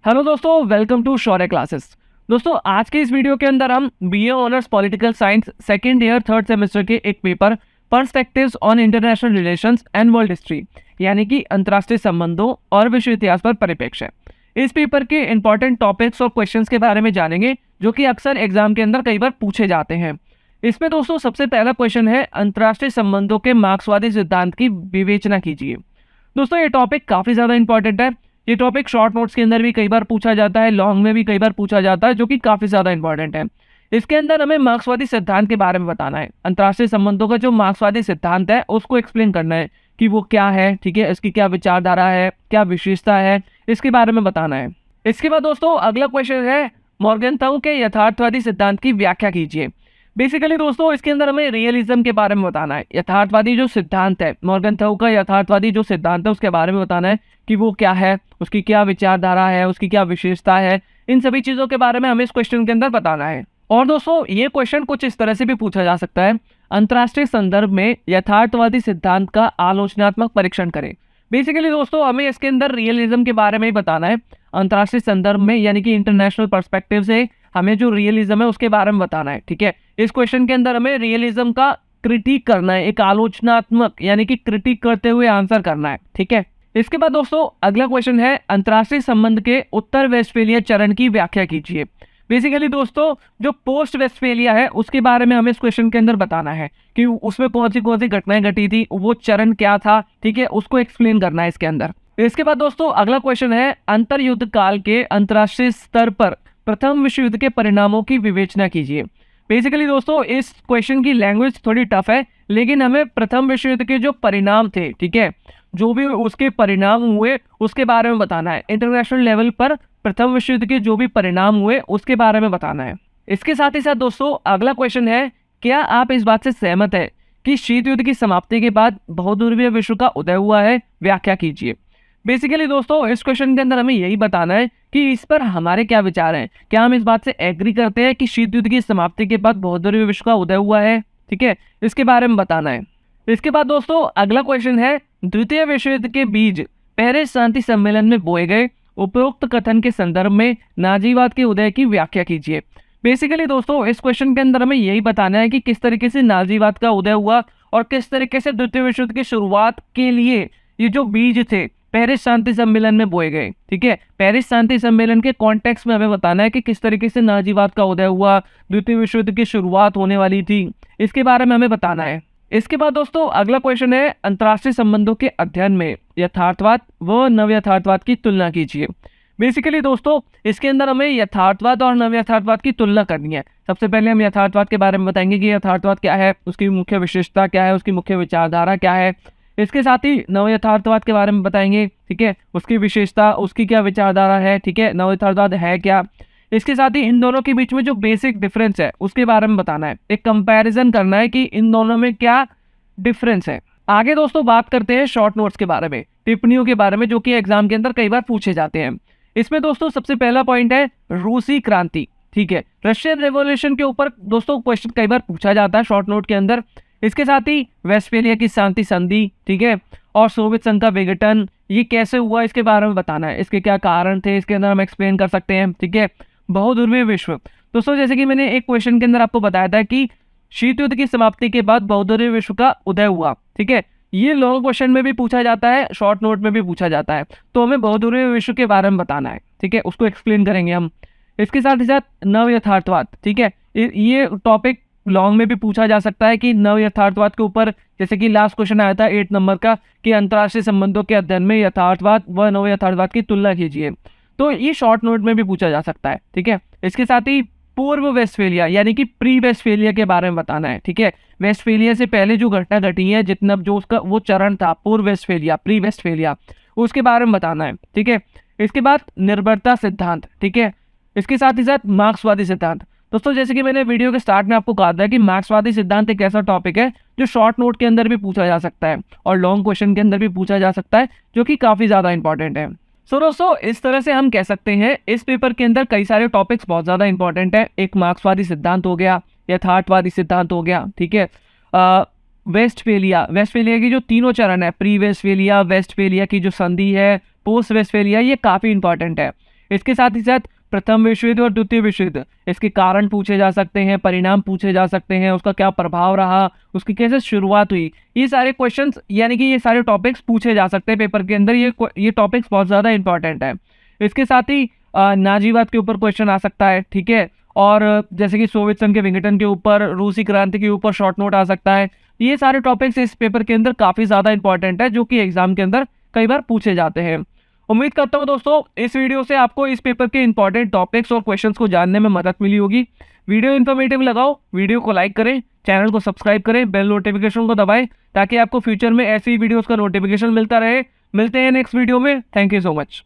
Hello दोस्तों, welcome to Shaurya classes. दोस्तों, आज के इस वीडियो के अंदर हम BA honours political science second year third semester के एक paper perspectives on international relations and world history यानी कि अंतर्राष्ट्रीय संबंधों और विश्व इतिहास पर परिप्रेक्ष्य इस पेपर के इंपॉर्टेंट टॉपिक्स और क्वेश्चंस के बारे में जानेंगे जो कि अक्सर एग्जाम के अंदर कई बार पूछे जाते हैं। इसमें दोस्तों सबसे पहला क्वेश्चन है, अंतर्राष्ट्रीय संबंधों के मार्क्सवादी सिद्धांत की विवेचना कीजिए। दोस्तों ये टॉपिक काफ़ी ज़्यादा इंपॉर्टेंट है। ये टॉपिक शॉर्ट नोट्स के अंदर भी कई बार पूछा जाता है, लॉन्ग में भी कई बार पूछा जाता है, जो कि काफ़ी ज़्यादा इंपॉर्टेंट है। इसके अंदर हमें मार्क्सवादी सिद्धांत के बारे में बताना है। अंतर्राष्ट्रीय संबंधों का जो मार्क्सवादी सिद्धांत है उसको एक्सप्लेन करना है कि वो क्या है, ठीक है, इसकी क्या विचारधारा है, क्या विशेषता है, इसके बारे में बताना है। इसके बाद दोस्तों अगला क्वेश्चन है, मॉर्गनथाउ के यथार्थवादी सिद्धांत की व्याख्या कीजिए। बेसिकली दोस्तों इसके अंदर हमें रियलिज्म के बारे में बताना है। यथार्थवादी जो सिद्धांत है, मॉर्गनथाउ का यथार्थवादी जो सिद्धांत है उसके बारे में बताना है कि वो क्या है, उसकी क्या विचारधारा है, उसकी क्या विशेषता है, इन सभी चीज़ों के बारे में हमें इस क्वेश्चन के अंदर बताना है। और दोस्तों ये क्वेश्चन कुछ इस तरह से भी पूछा जा सकता है, अंतर्राष्ट्रीय संदर्भ में यथार्थवादी सिद्धांत का आलोचनात्मक परीक्षण करें। बेसिकली दोस्तों हमें इसके अंदर रियलिज्म के बारे में ही बताना है। अंतर्राष्ट्रीय संदर्भ में यानी कि इंटरनेशनल पर्सपेक्टिव से हमें जो रियलिज्म है उसके बारे में बताना है। ठीक है, इस क्वेश्चन के अंदर हमें रियलिज्म का क्रिटिक करना है, एक आलोचनात्मक यानी कि क्रिटिक करते हुए आंसर करना है। ठीक है, इसके बाद दोस्तों अगला क्वेश्चन है, अंतर्राष्ट्रीय संबंध के उत्तर वेस्टफेलिया चरण की व्याख्या कीजिए। बेसिकली दोस्तों जो पोस्ट वेस्टफेलिया है उसके बारे में हमें इस क्वेश्चन के अंदर बताना है कि उसमें कौन सी घटनाएं घटी थी, वो चरण क्या था, ठीक है, उसको एक्सप्लेन करना है इसके अंदर। इसके बाद दोस्तों अगला क्वेश्चन है, अंतर युद्ध काल के अंतर्राष्ट्रीय स्तर पर प्रथम विश्व युद्ध के परिणामों की विवेचना कीजिए। बेसिकली दोस्तों इस क्वेश्चन की लैंग्वेज थोड़ी टफ है, लेकिन हमें प्रथम विश्व युद्ध के जो परिणाम थे, ठीक है, जो भी उसके परिणाम हुए उसके बारे में बताना है। इंटरनेशनल लेवल पर प्रथम विश्व युद्ध के जो भी परिणाम हुए उसके बारे में बताना है। इसके साथ ही साथ दोस्तों अगला क्वेश्चन है, क्या आप इस बात से सहमत है कि शीत युद्ध की समाप्ति के बाद बहुध्रुवीय विश्व का उदय हुआ है? व्याख्या कीजिए। बेसिकली दोस्तों इस क्वेश्चन के अंदर हमें यही बताना है कि इस पर हमारे क्या विचार हैं। क्या हम इस बात से एग्री करते हैं कि शीत युद्ध की समाप्ति के बाद बहुध्रुवीय विश्व का उदय हुआ है? ठीक है, इसके बारे में बताना है। इसके बाद दोस्तों अगला क्वेश्चन है, द्वितीय विश्व युद्ध के बीज पेरिस शांति सम्मेलन में बोए गए उपरोक्त कथन के संदर्भ में नाजीवाद के उदय की व्याख्या कीजिए। बेसिकली दोस्तों इस क्वेश्चन के अंदर हमें यही बताना है कि किस तरीके से नाजीवाद का उदय हुआ और किस तरीके से द्वितीय विश्व युद्ध की शुरुआत के लिए ये जो बीज थे पेरिस शांति सम्मेलन में बोए गए। ठीक है, पेरिस शांति सम्मेलन के कॉन्टेक्स्ट में हमें बताना है कि किस तरीके से नाजीवाद का उदय हुआ, द्वितीय विश्व युद्ध की शुरुआत होने वाली थी, इसके बारे में हमें बताना है। इसके बाद दोस्तों अगला क्वेश्चन है, अंतर्राष्ट्रीय संबंधों के अध्ययन में यथार्थवाद व नव यथार्थवाद की तुलना कीजिए। बेसिकली दोस्तों इसके अंदर हमें यथार्थवाद और नव यथार्थवाद की तुलना करनी है। सबसे पहले हम यथार्थवाद के बारे में बताएंगे कि यथार्थवाद क्या है, उसकी मुख्य विशेषता क्या है, उसकी मुख्य विचारधारा क्या है। इसके साथ ही नव यथार्थवाद के बारे में बताएंगे, ठीक है, उसकी विशेषता, उसकी क्या विचारधारा है, ठीक है, नव यथार्थवाद है क्या। इसके साथ ही इन दोनों के बीच में जो बेसिक डिफरेंस है उसके बारे में बताना है, एक कंपैरिजन करना है कि इन दोनों में क्या डिफरेंस है। आगे दोस्तों बात करते हैं शॉर्ट नोट्स के बारे में, टिप्पणियों के बारे में, जो कि एग्जाम के अंदर कई बार पूछे जाते हैं। इसमें दोस्तों सबसे पहला पॉइंट है रूसी क्रांति। ठीक है, रशियन रेवोल्यूशन के ऊपर दोस्तों क्वेश्चन कई बार पूछा जाता है शॉर्ट नोट के अंदर। इसके साथ ही वेस्टफेलिया की शांति संधि, ठीक है, और सोवियत संघ का विघटन, ये कैसे हुआ इसके बारे में बताना है, इसके क्या कारण थे, इसके अंदर हम एक्सप्लेन कर सकते हैं। ठीक है, बहुध्रुवीय विश्व दोस्तों जैसे कि मैंने एक क्वेश्चन के अंदर आपको बताया था कि शीत युद्ध की समाप्ति के बाद बहुध्रुवीय विश्व का उदय हुआ। ठीक है, ये लॉन्ग क्वेश्चन में भी पूछा जाता है, शॉर्ट नोट में भी पूछा जाता है, तो हमें बहुध्रुवीय विश्व के बारे में बताना है। ठीक है, उसको एक्सप्लेन करेंगे हम। इसके साथ ही साथ नव यथार्थवाद, ठीक है, ये टॉपिक लॉन्ग में भी पूछा जा सकता है कि नव यथार्थवाद के ऊपर, जैसे कि लास्ट क्वेश्चन आया था 8 नंबर का कि अंतर्राष्ट्रीय संबंधों के अध्ययन में यथार्थवाद व नव यथार्थवाद की तुलना कीजिए, तो ये शॉर्ट नोट में भी पूछा जा सकता है। ठीक है, इसके साथ ही पूर्व वेस्टफेलिया यानी कि प्री वेस्टफेलिया के बारे में बताना है। ठीक है, वेस्टफेलिया से पहले जो घटना घटी है, जितना जो उसका वो चरण था पूर्व वेस्टफेलिया, प्री वेस्टफेलिया, उसके बारे में बताना है। ठीक है, इसके बाद निर्भरता सिद्धांत। ठीक है, इसके साथ ही साथ मार्क्सवादी सिद्धांत। दोस्तों जैसे कि मैंने वीडियो के स्टार्ट में आपको कहा था कि मार्क्सवादी सिद्धांत एक ऐसा टॉपिक है जो शॉर्ट नोट के अंदर भी पूछा जा सकता है और लॉन्ग क्वेश्चन के अंदर भी पूछा जा सकता है, जो कि काफ़ी ज़्यादा इंपॉर्टेंट है। सो दोस्तों इस तरह से हम कह सकते हैं इस पेपर के अंदर कई सारे टॉपिक्स बहुत ज़्यादा इंपॉर्टेंट है। एक मार्क्सवादी सिद्धांत हो गया, यथार्थवादी सिद्धांत हो गया, ठीक है, वेस्टफेलिया की जो तीनों चरण है, प्री वेस्टफेलिया, वेस्टफेलिया की जो संधि है, पोस्ट वेस्टफेलिया, ये काफ़ी इंपॉर्टेंट है। इसके साथ ही साथ प्रथम विश्व युद्ध और द्वितीय विश्व युद्ध, इसके कारण पूछे जा सकते हैं, परिणाम पूछे जा सकते हैं, उसका क्या प्रभाव रहा, उसकी कैसे शुरुआत हुई, ये सारे क्वेश्चंस यानी कि ये सारे टॉपिक्स पूछे जा सकते हैं पेपर के अंदर। ये टॉपिक्स बहुत ज़्यादा इंपॉर्टेंट है। इसके साथ ही नाजीवाद के ऊपर क्वेश्चन आ सकता है, ठीक है। और जैसे कि सोवियत संघ के विघटन के ऊपर, रूसी क्रांति के ऊपर शॉर्ट नोट आ सकता है। ये सारे टॉपिक्स इस पेपर के अंदर काफ़ी ज़्यादा इंपॉर्टेंट है, जो कि एग्जाम के अंदर कई बार पूछे जाते हैं। उम्मीद करता हूँ दोस्तों इस वीडियो से आपको इस पेपर के इंपॉर्टेंट टॉपिक्स और क्वेश्चंस को जानने में मदद मिली होगी। वीडियो इन्फॉर्मेटिव लगाओ, वीडियो को लाइक करें, चैनल को सब्सक्राइब करें, बेल नोटिफिकेशन को दबाएं ताकि आपको फ्यूचर में ऐसी वीडियोस का नोटिफिकेशन मिलता रहे। मिलते हैं नेक्स्ट वीडियो में। Thank you so much.